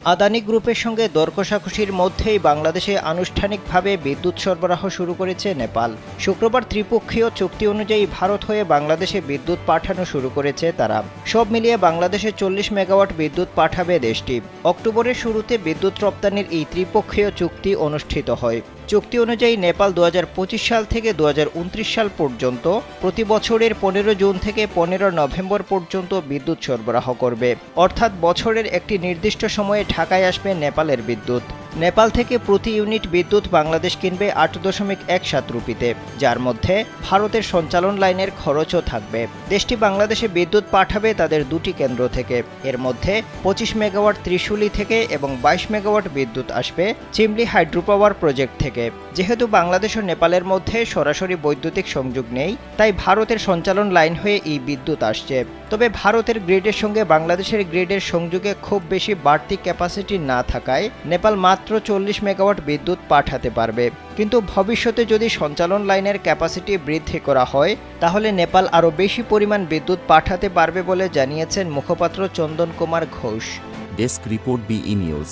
আদানি গ্রুপের সঙ্গে দর কষাকষির মধ্যেই বাংলাদেশে আনুষ্ঠানিকভাবে বিদ্যুৎ সরবরাহ শুরু করেছে নেপাল। শুক্রবার ত্রিপক্ষীয় চুক্তি অনুযায়ী ভারত হয়ে বাংলাদেশে বিদ্যুৎ পাঠানো শুরু করেছে তারা। সব মিলিয়ে বাংলাদেশে 40 মেগাওয়াট বিদ্যুৎ পাঠাবে দেশটি। অক্টোবরের শুরুতে বিদ্যুৎ রপ্তানির এই ত্রিপক্ষীয় চুক্তি অনুষ্ঠিত হয়। চুক্তি অনুযায়ী নেপাল 2025 সাল থেকে 2029 সাল পর্যন্ত প্রতি বছরের 15 জুন থেকে 15 নভেম্বর পর্যন্ত বিদ্যুৎ সরবরাহ করবে। অর্থাৎ বছরের একটি নির্দিষ্ট সময়ে ঢাকায় আসবে নেপালের বিদ্যুৎ। নেপাল থেকে প্রতি ইউনিট বিদ্যুৎ বাংলাদেশ কিনবে 8.17 রুপিতে, যার মধ্যে ভারতের সঞ্চালন লাইনের খরচও থাকবে। দেশটি বাংলাদেশে বিদ্যুৎ পাঠাবে তাদের দুটি কেন্দ্র থেকে। এর মধ্যে 25 মেগাওয়াট ত্রিশুলি থেকে এবং 22 মেগাওয়াট বিদ্যুৎ আসবে চিমলি হাইড্রো পাওয়ার প্রজেক্ট থেকে। যেহেতু বাংলাদেশ ও নেপালের মধ্যে সরাসরি বৈদ্যুতিক সংযোগ নেই, তাই ভারতের সঞ্চালন লাইন হয়ে এই বিদ্যুৎ আসছে। তবে ভারতের গ্রিডের সঙ্গে বাংলাদেশের গ্রিডের সংযোগে খুব বেশি বাড়তি ক্যাপাসিটি না থাকায় নেপাল মাত্র 40 মেগাওয়াট বিদ্যুৎ পাঠাতে পারবে। কিন্তু ভবিষ্যতে যদি সঞ্চালন লাইনের ক্যাপাসিটি বৃদ্ধি করা হয়, তাহলে নেপাল আরও বেশি পরিমাণ বিদ্যুৎ পাঠাতে পারবে বলে জানিয়েছেন মুখপাত্র Chandan Kumar Ghosh. Desk report BE news.